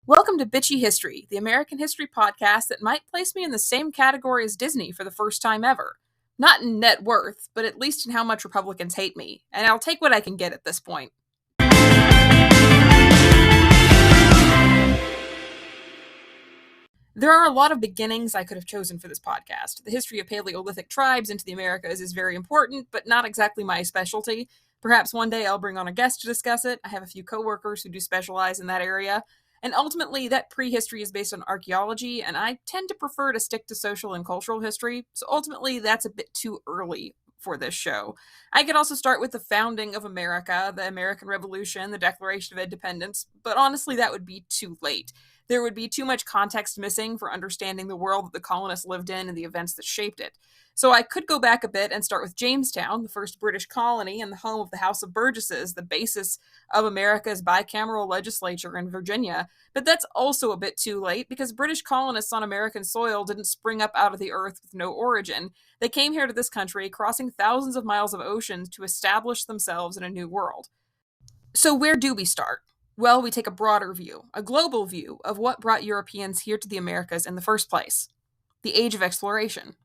Welcome to Bitchy History, the American history podcast that might place me in the same category as Disney for the first time ever. Not in net worth, but at least in how much Republicans hate me, and I'll take what I can get at this point. There are a lot of beginnings I could have chosen for this podcast. The history of Paleolithic tribes into the Americas is very important, but not exactly my specialty. Perhaps one day I'll bring on a guest to discuss it. I have a few coworkers who do specialize in that area. And ultimately, that prehistory is based on archaeology, and I tend to prefer to stick to social and cultural history, so ultimately that's a bit too early for this show. I could also start with the founding of America, the American Revolution, the Declaration of Independence, but honestly, that would be too late. There would be too much context missing for understanding the world that the colonists lived in and the events that shaped it. So I could go back a bit and start with Jamestown, the first British colony and the home of the House of Burgesses, the basis of America's bicameral legislature in Virginia. But that's also a bit too late because British colonists on American soil didn't spring up out of the earth with no origin. They came here to this country, crossing thousands of miles of oceans to establish themselves in a new world. So where do we start? Well, we take a broader view, a global view of what brought Europeans here to the Americas in the first place. The Age of Exploration.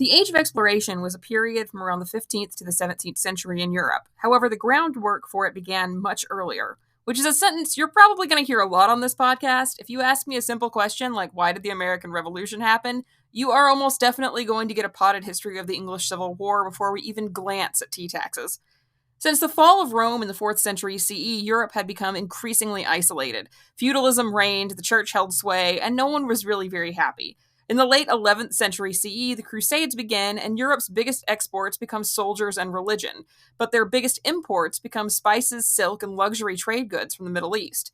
The Age of Exploration was a period from around the 15th to the 17th century in Europe. However, the groundwork for it began much earlier, which is a sentence you're probably going to hear a lot on this podcast. If you ask me a simple question like, why did the American Revolution happen? You are almost definitely going to get a potted history of the English Civil War before we even glance at tea taxes. Since the fall of Rome in the 4th century CE, Europe had become increasingly isolated. Feudalism reigned, the church held sway, and no one was really very happy. In the late 11th century CE, the Crusades begin, and Europe's biggest exports become soldiers and religion, but their biggest imports become spices, silk, and luxury trade goods from the Middle East.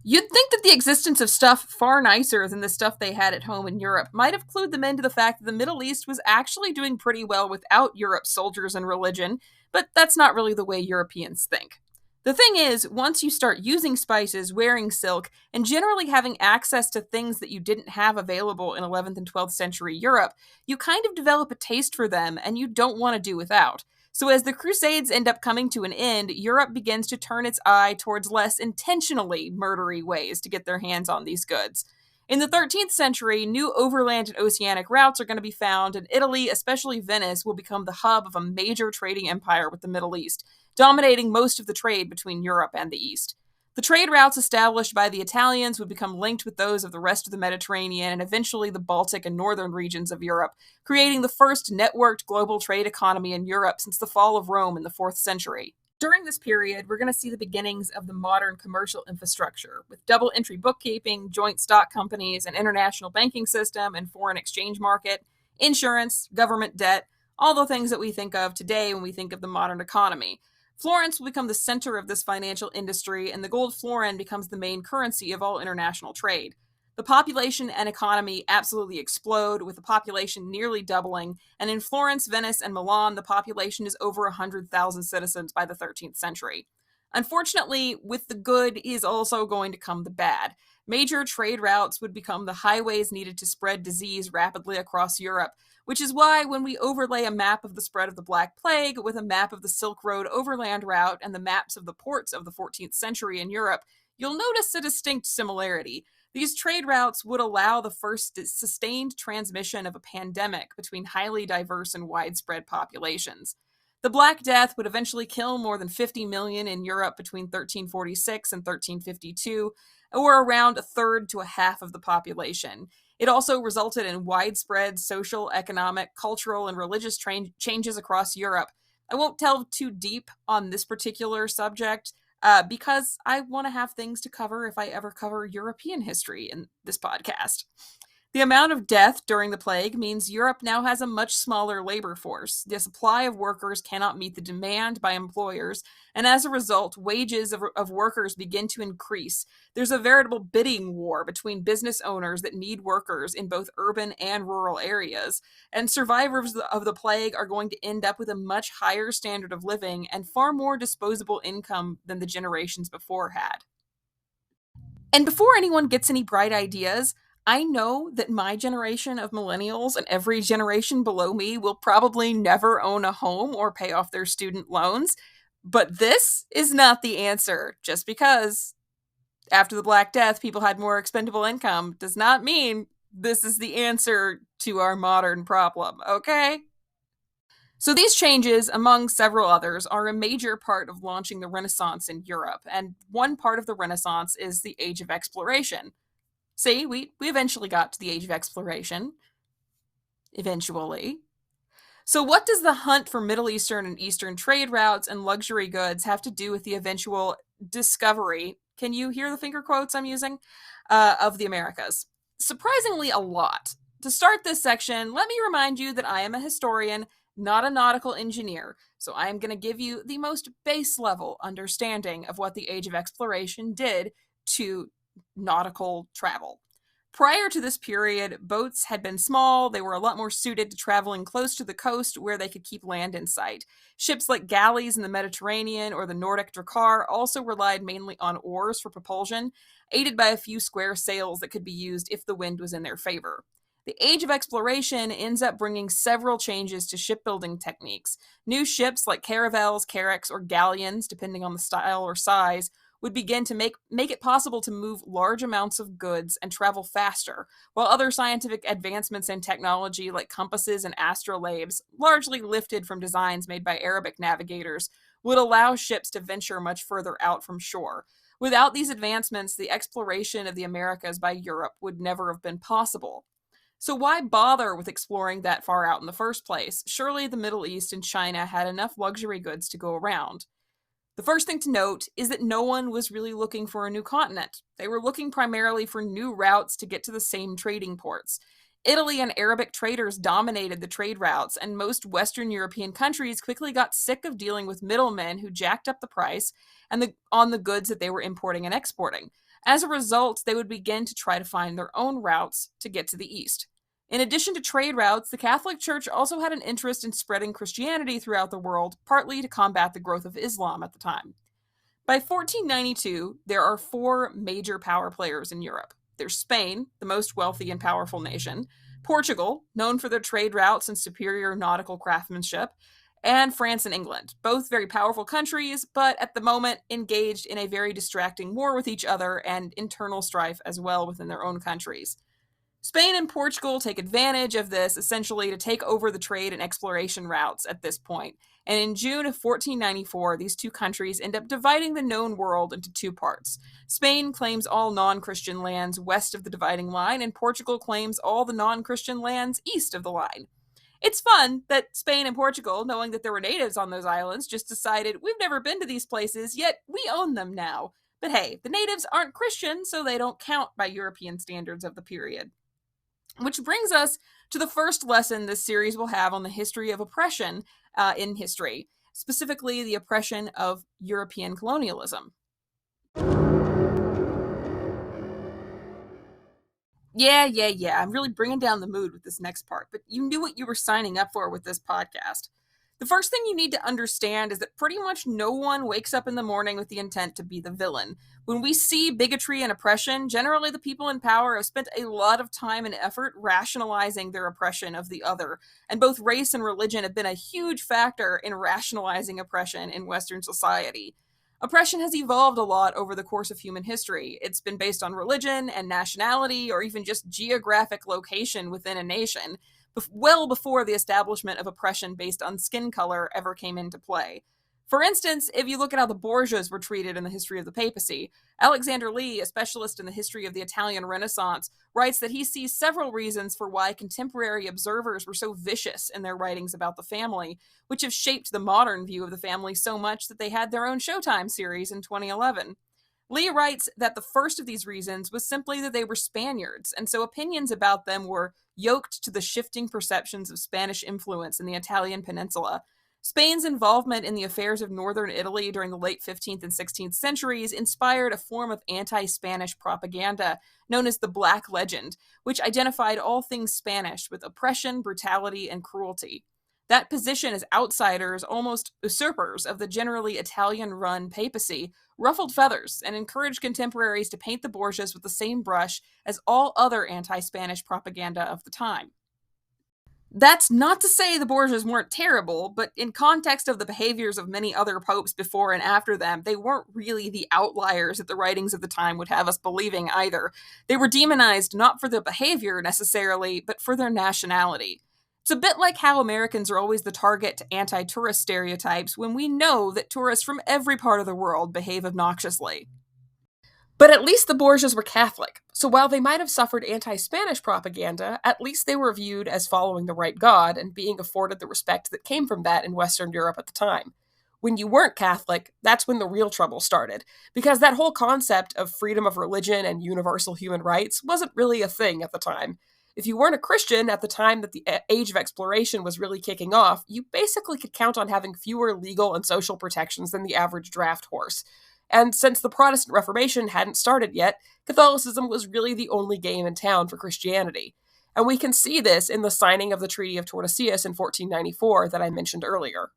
You'd think that the existence of stuff far nicer than the stuff they had at home in Europe might have clued them into the fact that the Middle East was actually doing pretty well without Europe's soldiers and religion, but that's not really the way Europeans think. The thing is, once you start using spices, wearing silk, and generally having access to things that you didn't have available in 11th and 12th century Europe, you kind of develop a taste for them and you don't want to do without. So as the Crusades end up coming to an end, Europe begins to turn its eye towards less intentionally murdery ways to get their hands on these goods. In the 13th century, new overland and oceanic routes are going to be found, and Italy, especially Venice, will become the hub of a major trading empire with the Middle East, dominating most of the trade between Europe and the East. The trade routes established by the Italians would become linked with those of the rest of the Mediterranean and eventually the Baltic and northern regions of Europe, creating the first networked global trade economy in Europe since the fall of Rome in the 4th century. During this period, we're going to see the beginnings of the modern commercial infrastructure, with double entry bookkeeping, joint stock companies, an international banking system and foreign exchange market, insurance, government debt, all the things that we think of today when we think of the modern economy. Florence will become the center of this financial industry, and the gold florin becomes the main currency of all international trade. The population and economy absolutely explode, with the population nearly doubling, and in Florence, Venice, and Milan, the population is over 100,000 citizens by the 13th century. Unfortunately, with the good is also going to come the bad. Major trade routes would become the highways needed to spread disease rapidly across Europe, which is why when we overlay a map of the spread of the Black Plague with a map of the Silk Road overland route and the maps of the ports of the 14th century in Europe, you'll notice a distinct similarity. These trade routes would allow the first sustained transmission of a pandemic between highly diverse and widespread populations. The Black Death would eventually kill more than 50 million in Europe between 1346 and 1352, or around a third to a half of the population. It also resulted in widespread social, economic, cultural, and religious changes across Europe. I won't delve too deep on this particular subject, because I want to have things to cover if I ever cover European history in this podcast. The amount of death during the plague means Europe now has a much smaller labor force. The supply of workers cannot meet the demand by employers, and as a result, wages of workers begin to increase. There's a veritable bidding war between business owners that need workers in both urban and rural areas, and survivors of the plague are going to end up with a much higher standard of living and far more disposable income than the generations before had. And before anyone gets any bright ideas, I know that my generation of millennials and every generation below me will probably never own a home or pay off their student loans, But this is not the answer. Just because after the Black Death people had more expendable income does not mean this is the answer to our modern problem, okay? So these changes, among several others, are a major part of launching the Renaissance in Europe, and one part of the Renaissance is the Age of Exploration. See, we eventually got to the Age of Exploration. Eventually. So, what does the hunt for Middle Eastern and Eastern trade routes and luxury goods have to do with the eventual discovery? Can you hear the finger quotes I'm using? Of the Americas? Surprisingly, a lot. To start this section, let me remind you that I am a historian, not a nautical engineer, so I am going to give you the most base level understanding of what the Age of Exploration did to nautical travel. Prior to this period, boats had been small, they were a lot more suited to traveling close to the coast where they could keep land in sight. Ships like galleys in the Mediterranean or the Nordic Drakkar also relied mainly on oars for propulsion, aided by a few square sails that could be used if the wind was in their favor. The Age of Exploration ends up bringing several changes to shipbuilding techniques. New ships like caravels, carracks, or galleons, depending on the style or size, would begin to make it possible to move large amounts of goods and travel faster, while other scientific advancements in technology like compasses and astrolabes, largely lifted from designs made by Arabic navigators, would allow ships to venture much further out from shore. Without these advancements, the exploration of the Americas by Europe would never have been possible. So why bother with exploring that far out in the first place? Surely the Middle East and China had enough luxury goods to go around. The first thing to note is that no one was really looking for a new continent. They were looking primarily for new routes to get to the same trading ports. Italy and Arabic traders dominated the trade routes, and most Western European countries quickly got sick of dealing with middlemen who jacked up the price on the goods that they were importing and exporting. As a result, they would begin to try to find their own routes to get to the east. In addition to trade routes, the Catholic Church also had an interest in spreading Christianity throughout the world, partly to combat the growth of Islam at the time. By 1492, there are four major power players in Europe. There's Spain, the most wealthy and powerful nation, Portugal, known for their trade routes and superior nautical craftsmanship, and France and England, both very powerful countries, but at the moment engaged in a very distracting war with each other and internal strife as well within their own countries. Spain and Portugal take advantage of this essentially to take over the trade and exploration routes at this point. And in June of 1494, these two countries end up dividing the known world into two parts. Spain claims all non-Christian lands west of the dividing line, and Portugal claims all the non-Christian lands east of the line. It's fun that Spain and Portugal, knowing that there were natives on those islands, just decided, we've never been to these places, yet we own them now. But hey, the natives aren't Christian, so they don't count by European standards of the period. Which brings us to the first lesson this series will have on the history of oppression in history, specifically the oppression of European colonialism. Yeah. I'm really bringing down the mood with this next part, but you knew what you were signing up for with this podcast. The first thing you need to understand is that pretty much no one wakes up in the morning with the intent to be the villain. When we see bigotry and oppression, generally the people in power have spent a lot of time and effort rationalizing their oppression of the other, and both race and religion have been a huge factor in rationalizing oppression in Western society. Oppression has evolved a lot over the course of human history. It's been based on religion and nationality, or even just geographic location within a nation, well before the establishment of oppression based on skin color ever came into play. For instance, if you look at how the Borgias were treated in the history of the papacy, Alexander Lee, a specialist in the history of the Italian Renaissance, writes that he sees several reasons for why contemporary observers were so vicious in their writings about the family, which have shaped the modern view of the family so much that they had their own Showtime series in 2011. Lee writes that the first of these reasons was simply that they were Spaniards, and so opinions about them were yoked to the shifting perceptions of Spanish influence in the Italian peninsula. Spain's involvement in the affairs of northern Italy during the late 15th and 16th centuries inspired a form of anti-Spanish propaganda known as the Black Legend, which identified all things Spanish with oppression, brutality, and cruelty. That position as outsiders, almost usurpers of the generally Italian-run papacy, ruffled feathers and encouraged contemporaries to paint the Borgias with the same brush as all other anti-Spanish propaganda of the time. That's not to say the Borgias weren't terrible, but in context of the behaviors of many other popes before and after them, they weren't really the outliers that the writings of the time would have us believing either. They were demonized not for their behavior necessarily, but for their nationality. It's a bit like how Americans are always the target to anti tourist stereotypes when we know that tourists from every part of the world behave obnoxiously. But at least the Borgias were Catholic, so while they might have suffered anti Spanish propaganda, at least they were viewed as following the right God and being afforded the respect that came from that in Western Europe at the time. When you weren't Catholic, that's when the real trouble started, because that whole concept of freedom of religion and universal human rights wasn't really a thing at the time. If you weren't a Christian at the time that the age of exploration was really kicking off, you basically could count on having fewer legal and social protections than the average draft horse. And since the Protestant Reformation hadn't started yet, Catholicism was really the only game in town for Christianity. And we can see this in the signing of the Treaty of Tordesillas in 1494 that I mentioned earlier.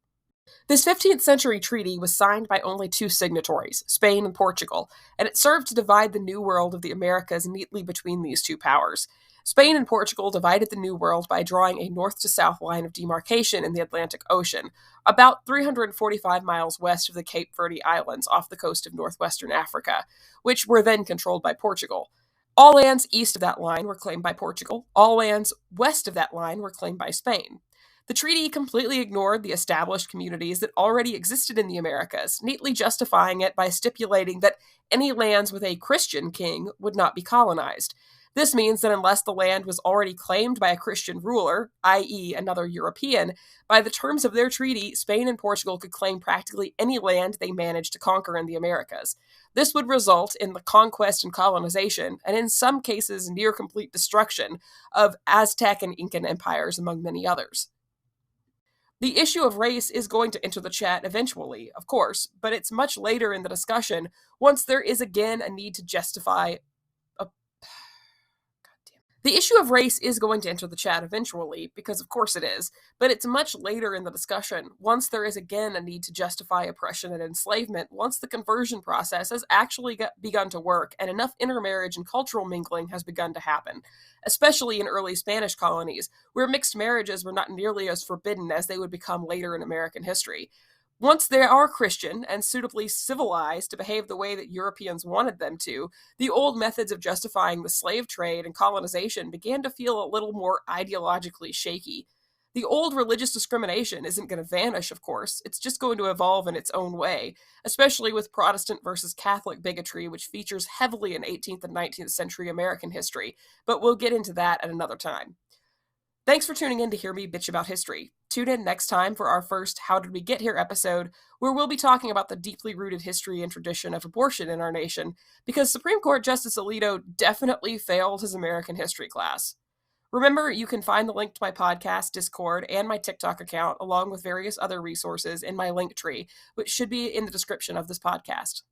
This 15th century treaty was signed by only two signatories, Spain and Portugal, and it served to divide the New World of the Americas neatly between these two powers. Spain and Portugal divided the New World by drawing a north to south line of demarcation in the Atlantic Ocean, about 345 miles west of the Cape Verde Islands off the coast of northwestern Africa, which were then controlled by Portugal. All lands east of that line were claimed by Portugal, all lands west of that line were claimed by Spain. The treaty completely ignored the established communities that already existed in the Americas, neatly justifying it by stipulating that any lands with a Christian king would not be colonized. This means that unless the land was already claimed by a Christian ruler, i.e., another European, by the terms of their treaty, Spain and Portugal could claim practically any land they managed to conquer in the Americas. This would result in the conquest and colonization, and in some cases, near complete destruction, of Aztec and Incan empires, among many others. The issue of race is going to enter the chat eventually, of course, but it's much later in the discussion once there is again a need to justify a The issue of race is going to enter the chat eventually, because of course it is, but it's much later in the discussion, once there is again a need to justify oppression and enslavement, once the conversion process has actually begun to work and enough intermarriage and cultural mingling has begun to happen, especially in early Spanish colonies, where mixed marriages were not nearly as forbidden as they would become later in American history. Once they are Christian and suitably civilized to behave the way that Europeans wanted them to, the old methods of justifying the slave trade and colonization began to feel a little more ideologically shaky. The old religious discrimination isn't going to vanish, of course. It's just going to evolve in its own way, especially with Protestant versus Catholic bigotry, which features heavily in 18th and 19th century American history, but we'll get into that at another time. Thanks for tuning in to hear me bitch about history. Tune in next time for our first How Did We Get Here episode, where we'll be talking about the deeply rooted history and tradition of abortion in our nation, because Supreme Court Justice Alito definitely failed his American history class. Remember, you can find the link to my podcast, Discord, and my TikTok account, along with various other resources in my link tree, which should be in the description of this podcast.